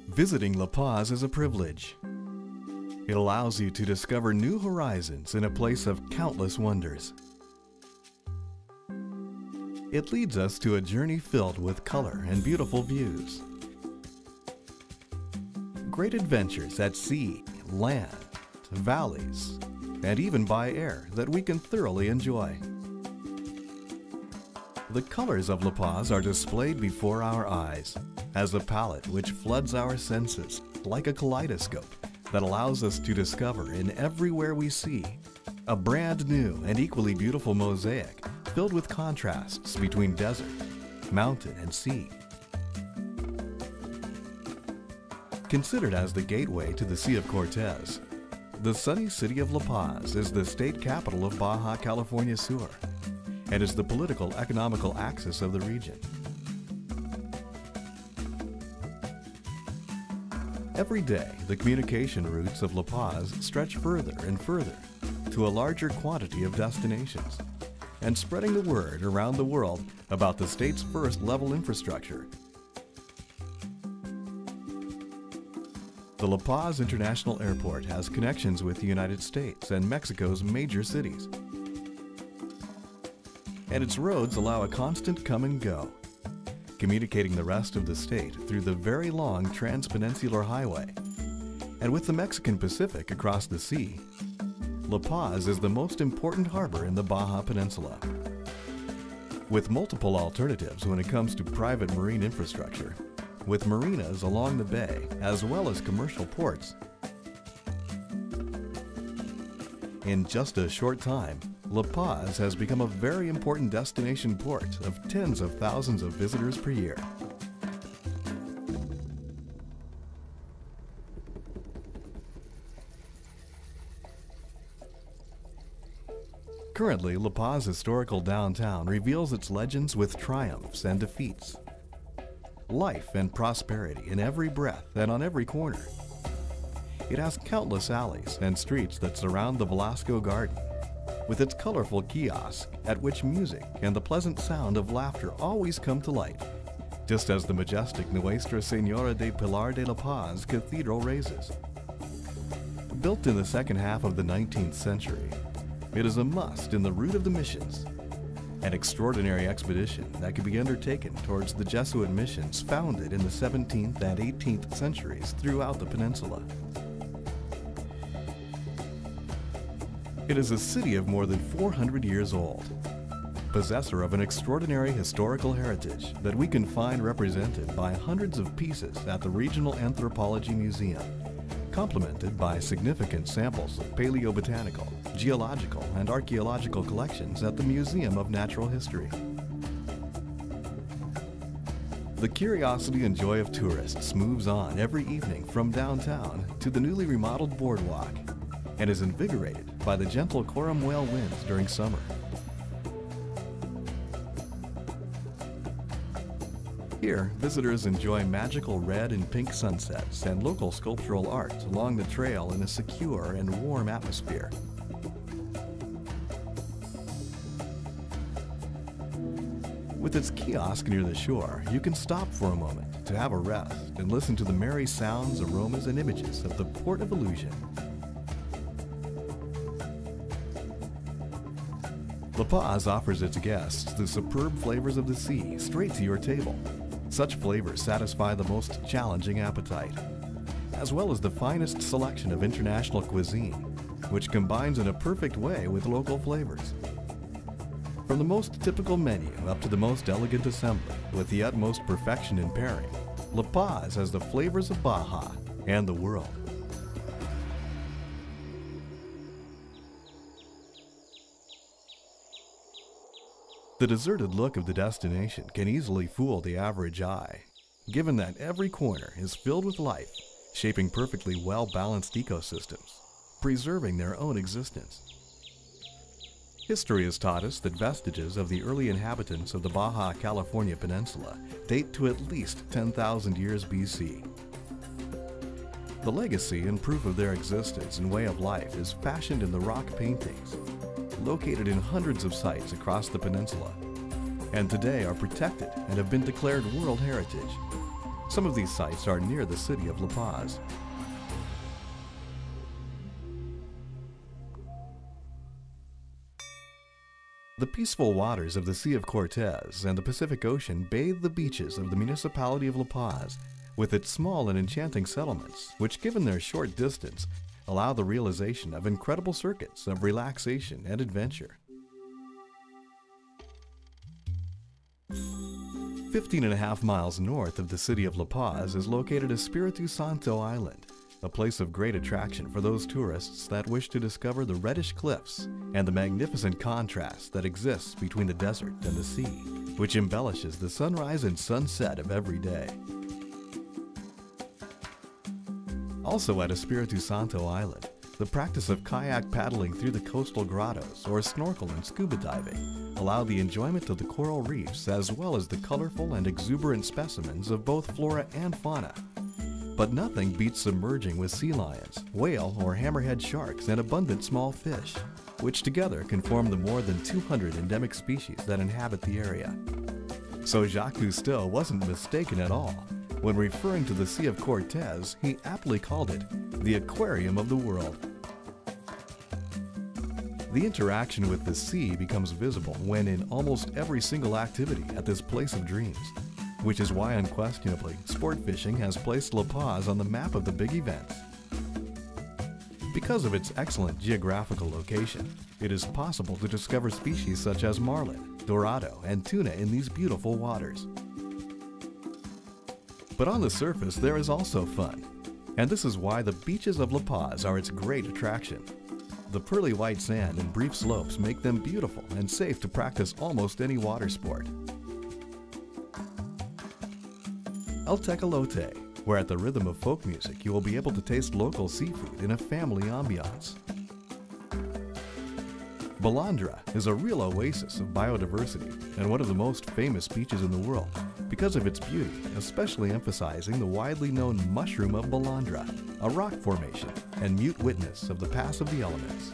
Visiting La Paz is a privilege. It allows you to discover new horizons in a place of countless wonders. It leads us to a journey filled with color and beautiful views. Great adventures at sea, land, valleys, and even by air that we can thoroughly enjoy. The colors of La Paz are displayed before our eyes as a palette which floods our senses like a kaleidoscope that allows us to discover in everywhere we see a brand new and equally beautiful mosaic filled with contrasts between desert, mountain, and sea. Considered as the gateway to the Sea of Cortez, the sunny city of La Paz is the state capital of Baja California Sur and is the political economical axis of the region. Every day, the communication routes of La Paz stretch further and further to a larger quantity of destinations and spreading the word around the world about the state's first level infrastructure. The La Paz International Airport has connections with the United States and Mexico's major cities, and its roads allow a constant come and go, communicating the rest of the state through the very long Transpeninsular Highway. And with the Mexican Pacific across the sea, La Paz is the most important harbor in the Baja Peninsula. With multiple alternatives when it comes to private marine infrastructure, with marinas along the bay as well as commercial ports, in just a short time, La Paz has become a very important destination port of tens of thousands of visitors per year. Currently, La Paz historical downtown reveals its legends with triumphs and defeats, life and prosperity in every breath and on every corner. It has countless alleys and streets that surround the Velasco Garden, with its colorful kiosk at which music and the pleasant sound of laughter always come to light, just as the majestic Nuestra Señora de Pilar de la Paz Cathedral raises. Built in the second half of the 19th century, it is a must in the route of the missions, an extraordinary expedition that could be undertaken towards the Jesuit missions founded in the 17th and 18th centuries throughout the peninsula. It is a city of more than 400 years old, possessor of an extraordinary historical heritage that we can find represented by hundreds of pieces at the Regional Anthropology Museum, complemented by significant samples of paleobotanical, geological, and archaeological collections at the Museum of Natural History. The curiosity and joy of tourists moves on every evening from downtown to the newly remodeled boardwalk and is invigorated by the gentle Coram-Whale winds during summer. Here, visitors enjoy magical red and pink sunsets and local sculptural art along the trail in a secure and warm atmosphere. With its kiosk near the shore, you can stop for a moment to have a rest and listen to the merry sounds, aromas, and images of the Port of Illusion. La Paz offers its guests the superb flavors of the sea straight to your table. Such flavors satisfy the most challenging appetite, as well as the finest selection of international cuisine, which combines in a perfect way with local flavors. From the most typical menu up to the most elegant assembly, with the utmost perfection in pairing, La Paz has the flavors of Baja and the world. The deserted look of the destination can easily fool the average eye, given that every corner is filled with life, shaping perfectly well-balanced ecosystems, preserving their own existence. History has taught us that vestiges of the early inhabitants of the Baja California Peninsula date to at least 10,000 years BC. The legacy and proof of their existence and way of life is fashioned in the rock paintings, located in hundreds of sites across the peninsula, and today are protected and have been declared World Heritage. Some of these sites are near the city of La Paz. The peaceful waters of the Sea of Cortez and the Pacific Ocean bathe the beaches of the municipality of La Paz with its small and enchanting settlements, which, given their short distance, allow the realization of incredible circuits of relaxation and adventure. 15.5 miles north of the city of La Paz is located Espiritu Santo Island, a place of great attraction for those tourists that wish to discover the reddish cliffs and the magnificent contrast that exists between the desert and the sea, which embellishes the sunrise and sunset of every day. Also at Espiritu Santo Island, the practice of kayak paddling through the coastal grottos or snorkel and scuba diving allow the enjoyment of the coral reefs as well as the colorful and exuberant specimens of both flora and fauna. But nothing beats submerging with sea lions, whale or hammerhead sharks, and abundant small fish, which together can form the more than 200 endemic species that inhabit the area. So Jacques Cousteau wasn't mistaken at all. When referring to the Sea of Cortez, he aptly called it the aquarium of the world. The interaction with the sea becomes visible when in almost every single activity at this place of dreams, which is why unquestionably sport fishing has placed La Paz on the map of the big events. Because of its excellent geographical location, it is possible to discover species such as marlin, dorado, and tuna in these beautiful waters. But on the surface, there is also fun, and this is why the beaches of La Paz are its great attraction. The pearly white sand and brief slopes make them beautiful and safe to practice almost any water sport. El Tecolote, where at the rhythm of folk music you will be able to taste local seafood in a family ambiance. Balandra is a real oasis of biodiversity and one of the most famous beaches in the world because of its beauty, especially emphasizing the widely known mushroom of Balandra, a rock formation and mute witness of the pass of the elements.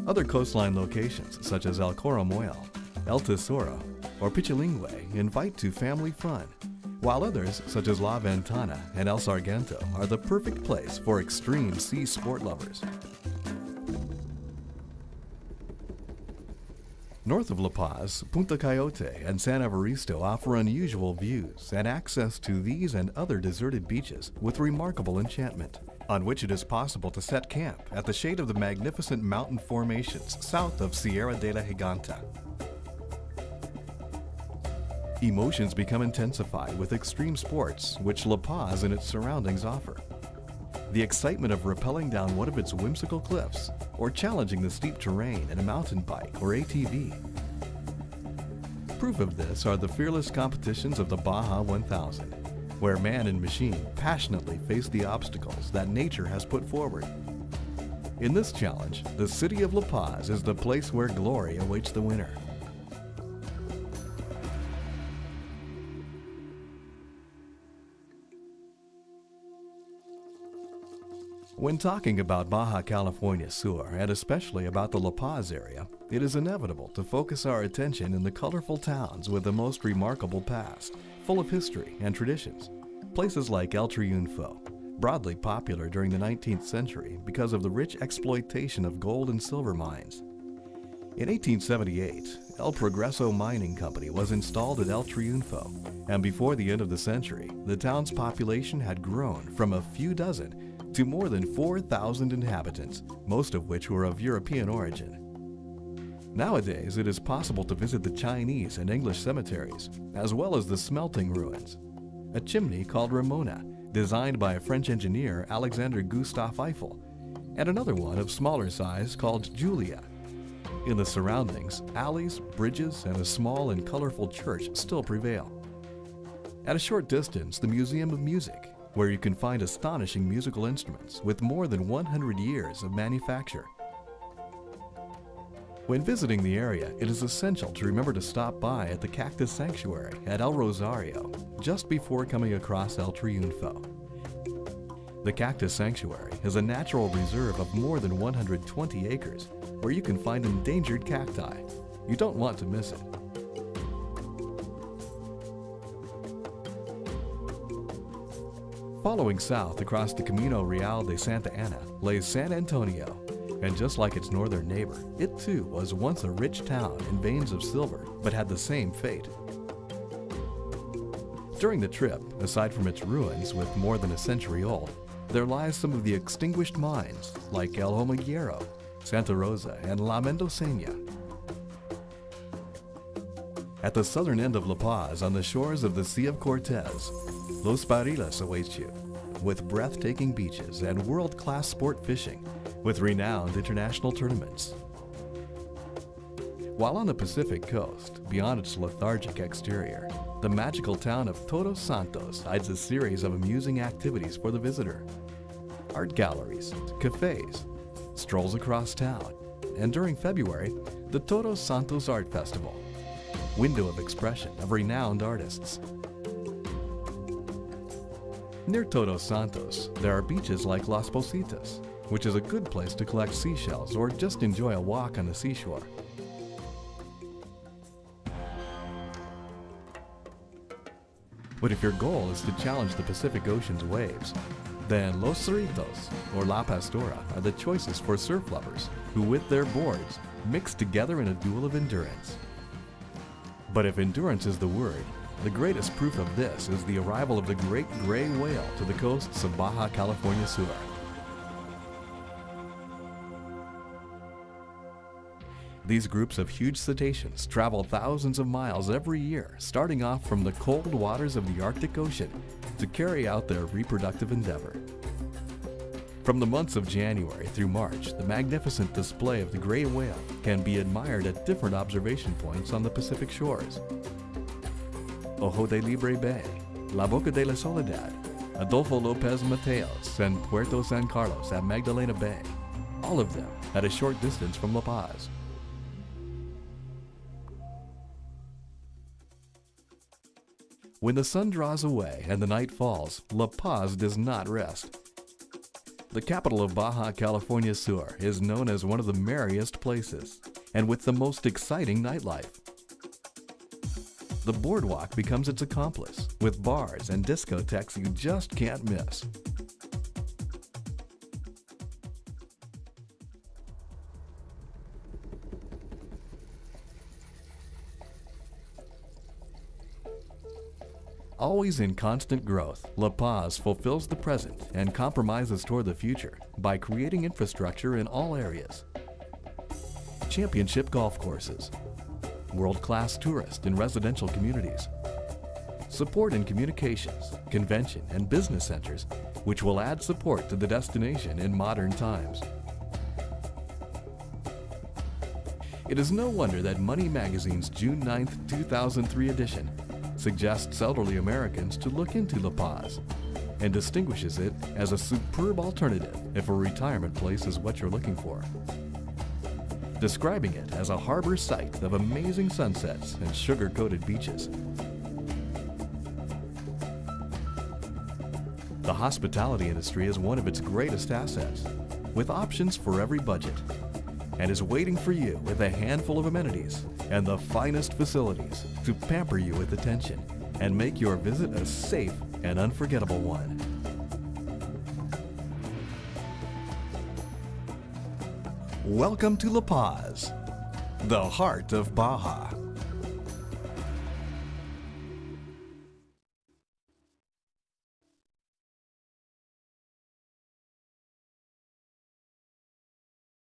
Other coastline locations such as El Coromuel, El Tesoro, or Pichilingüe invite to family fun, while others such as La Ventana and El Sargento are the perfect place for extreme sea sport lovers. North of La Paz, Punta Coyote and San Evaristo offer unusual views and access to these and other deserted beaches with remarkable enchantment, on which it is possible to set camp at the shade of the magnificent mountain formations south of Sierra de la Giganta. Emotions become intensified with extreme sports, which La Paz and its surroundings offer. The excitement of rappelling down one of its whimsical cliffs, or challenging the steep terrain in a mountain bike or ATV. Proof of this are the fearless competitions of the Baja 1000, where man and machine passionately face the obstacles that nature has put forward. In this challenge, the city of La Paz is the place where glory awaits the winner. When talking about Baja California Sur, and especially about the La Paz area, it is inevitable to focus our attention in the colorful towns with the most remarkable past, full of history and traditions. Places like El Triunfo, broadly popular during the 19th century because of the rich exploitation of gold and silver mines. In 1878, El Progreso Mining Company was installed at El Triunfo, and before the end of the century, the town's population had grown from a few dozen to more than 4,000 inhabitants, most of which were of European origin. Nowadays, it is possible to visit the Chinese and English cemeteries, as well as the smelting ruins. A chimney called Ramona, designed by a French engineer, Alexander Gustave Eiffel, and another one of smaller size called Julia. In the surroundings, alleys, bridges, and a small and colorful church still prevail. At a short distance, the Museum of Music, where you can find astonishing musical instruments with more than 100 years of manufacture. When visiting the area, it is essential to remember to stop by at the Cactus Sanctuary at El Rosario just before coming across El Triunfo. The Cactus Sanctuary is a natural reserve of more than 120 acres where you can find endangered cacti. You don't want to miss it. Following south across the Camino Real de Santa Ana lays San Antonio, and just like its northern neighbor, it too was once a rich town in veins of silver, but had the same fate. During the trip, aside from its ruins with more than a century old, there lies some of the extinguished mines like El Hormiguero, Santa Rosa, and La Mendocena. At the southern end of La Paz, on the shores of the Sea of Cortez, Los Barriles awaits you, with breathtaking beaches and world-class sport fishing, with renowned international tournaments. While on the Pacific coast, beyond its lethargic exterior, the magical town of Todos Santos hides a series of amusing activities for the visitor. Art galleries, cafes, strolls across town, and during February, the Todos Santos Art Festival, window of expression of renowned artists. Near Todos Santos, there are beaches like Las Positas, which is a good place to collect seashells or just enjoy a walk on the seashore. But if your goal is to challenge the Pacific Ocean's waves, then Los Cerritos or La Pastora are the choices for surf lovers who, with their boards, mix together in a duel of endurance. But if endurance is the word, the greatest proof of this is the arrival of the great gray whale to the coasts of Baja California Sur. These groups of huge cetaceans travel thousands of miles every year, starting off from the cold waters of the Arctic Ocean to carry out their reproductive endeavor. From the months of January through March, the magnificent display of the gray whale can be admired at different observation points on the Pacific shores. Ojo de Libre Bay, La Boca de la Soledad, Adolfo Lopez Mateos, and Puerto San Carlos at Magdalena Bay, all of them at a short distance from La Paz. When the sun draws away and the night falls, La Paz does not rest. The capital of Baja California Sur is known as one of the merriest places, and with the most exciting nightlife. The boardwalk becomes its accomplice, with bars and discotheques you just can't miss. Always in constant growth, La Paz fulfills the present and compromises toward the future by creating infrastructure in all areas. Championship golf courses, world-class tourist and residential communities, support in communications, convention, and business centers, which will add support to the destination in modern times. It is no wonder that Money Magazine's June 9, 2003 edition suggests elderly Americans to look into La Paz and distinguishes it as a superb alternative if a retirement place is what you're looking for, describing it as a harbor site of amazing sunsets and sugar-coated beaches. The hospitality industry is one of its greatest assets, with options for every budget, and is waiting for you with a handful of amenities and the finest facilities to pamper you with attention and make your visit a safe and unforgettable one. Welcome to La Paz, the heart of Baja.